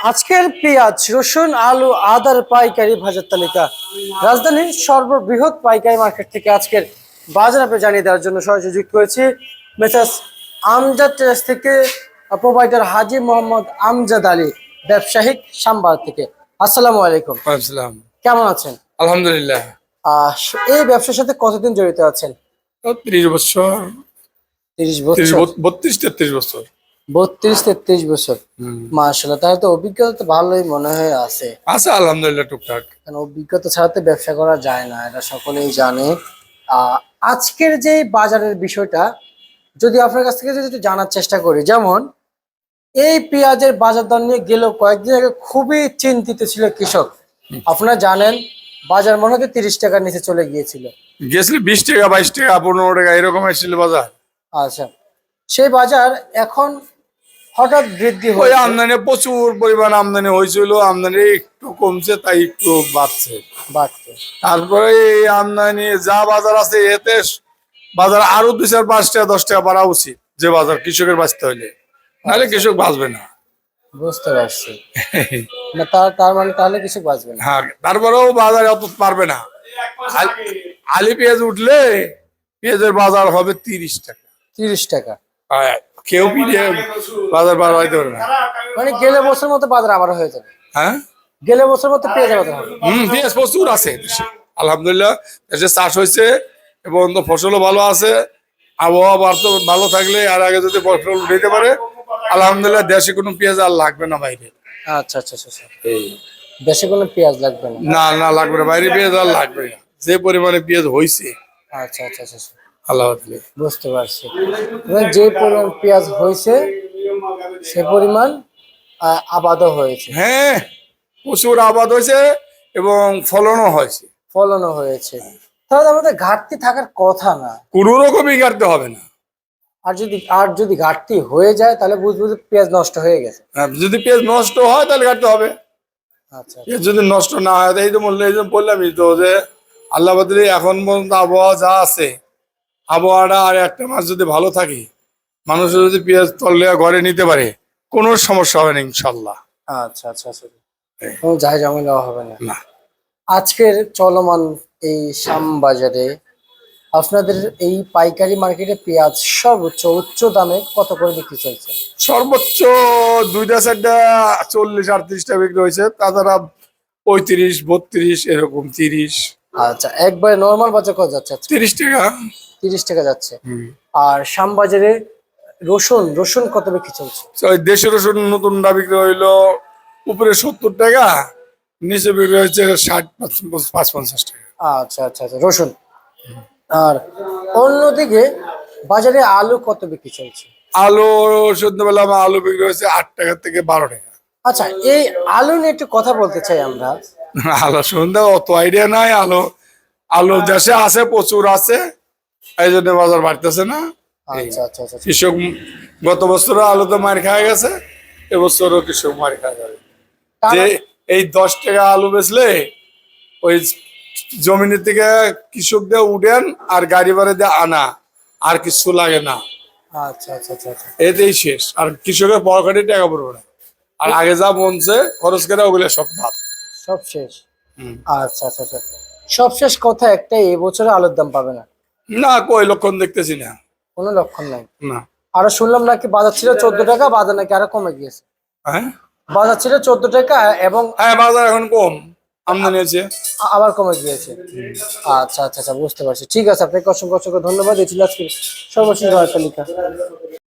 আজকের পেঁয়াজ, রসুন, আলু, আদার পাইকারি বাজার তালিকা রাজধানীর সর্ববৃহৎ পাইকারি মার্কেট থেকে আজকের বাজার আপনি জানিয়ে দেওয়ার জন্য সরাসরি যুক্ত হয়েছি মেসার্স আমজাদ ট্রেডার্স থেকে প্রোভাইডার হাজী মোহাম্মদ আমজাদ আলী, ব্যবসায়িক সাম্বার থেকে। আসসালামু আলাইকুম। আসসালাম। কেমন আছেন? আলহামদুলিল্লাহ। আহ এই ব্যবসার সাথে কতদিন জড়িত আছেন? 30 বছর। 30 বছর। 32-33 বছর। 32-33 বছর। মাশাআল্লাহ, তাহলে তো অভিজ্ঞতা তো ভালোই মনে হয় আছে। আলহামদুলিল্লাহ টুকটাক। কারণ অভিজ্ঞতা ছাড়া তো ব্যবসা করা যায় না, এটা সকলেই জানে। আজকের যে বাজারের বিষয়টা যদি আপনার কাছ থেকে যদি একটু জানার চেষ্টা করি, যেমন এই পেঁয়াজের বাজার দর নিয়ে গেল কয়েকদিন আগে খুবই চিন্তিত ছিল কৃষক। আপনারা জানেন বাজার মনে হয় 30 টাকার নিচে চলে গিয়েছিল, গেছিল 20 টাকা 22 টাকা 15 টাকা এরকম আসছিল বাজার। আচ্ছা, সেই বাজার এখন হঠাৎ বৃদ্ধি ওই হয়েছে। আমদানি প্রচুর পরিমাণ আমদানি হয়েছিল, আমদানি একটু কমছে, তাই একটু বাড়ছে। তারপরে এই আমদানি যা বাজার আছে এতে বাজার আরো 2-4-5 টাকা 10 টাকা বাড়া উচিত, যে বাজার কৃষকের বাঁচতে হইলে, নাহলে কৃষক বাঁচবে না। বুঝতে পারছি। না তার মানে তাহলে কিছু বাঁচবে না। হ্যাঁ, তারপরেও বাজার অত পারবে না। আলি পেঁয়াজ উঠলে পেঁয়াজের বাজার হবে 30 টাকা। 30 টাকা কেউ বাজার বাড়াইতে পারবে না। মানে গেলে বছর মতো বাজার আবার হয়ে যাবে। হ্যাঁ, গেলে বছর মতো পেঁয়াজ বাজার হবে। পেঁয়াজ প্রচুর আছে দেশে। আলহামদুলিল্লাহ দেশে চাষ হয়েছে এবং ফসলও ভালো আছে। আবহাওয়া ভালো থাকলে আর আগে যদি ফসল দিতে পারে, আলহামদুলিল্লাহ দেশে কোনো পেঁয়াজ আর লাগবে না বাইরে। আচ্ছা আচ্ছা আচ্ছা, দেশে কোনো পেঁয়াজ লাগবে না। না না, লাগবে না, বাইরে পেঁয়াজ আর লাগবে না, যে পরিমাণে পেঁয়াজ হয়েছে। আচ্ছা আচ্ছা আচ্ছা, আল্লাহ বুঝতে পারছি। যে পরিমাণ পেঁয়াজ হয়েছে সে পরিমাণ আবাদও হয়েছে। হ্যাঁ, প্রচুর আবাদ হয়েছে এবং ফলনও হয়েছে। তাহলে আমাদের ঘাটতি থাকার কথা না, কোন রকমই কাটতে হবে না। আর যদি ঘাটতি হয়ে যায় তাহলে বুঝবো যে পেঁয়াজ নষ্ট হয়ে গেছে। যদি পেঁয়াজ নষ্ট হয় তাহলে কাটতে হবে। আচ্ছা, পেঁয়াজ যদি নষ্ট না হয়, এই তো বললে, এই জন্য বললামই তো যে আল্লাহ বদলে এখন পর্যন্ত আবহাওয়া যা আছে, আবহাওয়াটা আর একটা মাস যদি ভালো থাকে, মানুষ যদি পেঁয়াজ তললে ঘরে নিতে পারে, কোনো সমস্যা হবে না ইনশাল্লাহ। আচ্ছা আচ্ছা আচ্ছা, কোনো যাই ঝামেলা হবে না। না, আজকের চলমান এই শ্যামবাজারে আপনাদের এই পাইকারি মার্কেটে পেঁয়াজ সর্বোচ্চ উচ্চ দামে কত করে বিক্রি চলছে? সর্বোচ্চ 2-4টা 40-38 টাকা বিক্রি হয়েছে, তাছাড়া 35-32 এরকম 30। আচ্ছা, একবারে নরমাল বাজার কত যাচ্ছে? 30 টাকা। 30 টাকা যাচ্ছে। আর শ্যামবাজারে রসুন কত বিক্রি চলছে? দেশের রসুন নতুনটা বিক্রি হইলো উপরে 70 টাকা, নিচে বিক্রি হয়েছে 60-50 টাকা। আচ্ছা আচ্ছা আচ্ছা, রসুন। আর অন্যদিকে বাজারে আলু কত বিক্রি চলছে? আলু সন্ধ্যাবেলা আলু বিক্রি হয়েছে 8 টাকা থেকে 12 টাকা। আচ্ছা, এই আলু নিয়ে একটু কথা বলতে চাই আমরা। আলু সন্ধ্যা অত আইডিয়া নাই। আলু দেশে আছে, প্রচুর আছে, এই জন্য বাজার বাড়তেছে না। আচ্ছা আচ্ছা আচ্ছা, কৃষক গত বছরও আলু তো মার খাওয়া গেছে, এবছরও কৃষক মার খাওয়া যাবে। যে এই 10 টাকা আলু বেচলে ওই জমিনের থেকে কৃষকদের উঠেন আর গাড়ি ভাড়া দিয়ে আনা, আর কিছু লাগে না। আচ্ছা আচ্ছা আচ্ছা আচ্ছা, এতেই শেষ। আর কৃষকের পকেটে টাকা পড়বে না, আর আগে যা মনছে খরচ করে ওগুলো সব ভাব, সব শেষ। আচ্ছা আচ্ছা আচ্ছা, সব শেষ কথা একটাই, এবছরে আলুর দাম পাবে না। না, কই লক্ষণ দেখতেছি না, কোনো লক্ষণ নাই। না। আরো শুনলাম নাকি বাজার ছিল 14 টাকা, বাজার নাকি আরো কমে গিয়েছে। হ্যাঁ, বাজার ছিল 14 টাকা এবং হ্যাঁ বাজার এখন কম, আমদানি আছে, আবার কমে গিয়েছে। আচ্ছা আচ্ছা আচ্ছা, বুঝতে পারছি। ঠিক আছে, আপনাকে অসংখ্য অসংখ্য ধন্যবাদ। এই ছিল আজকে সর্বশেষ বাজার তালিকা।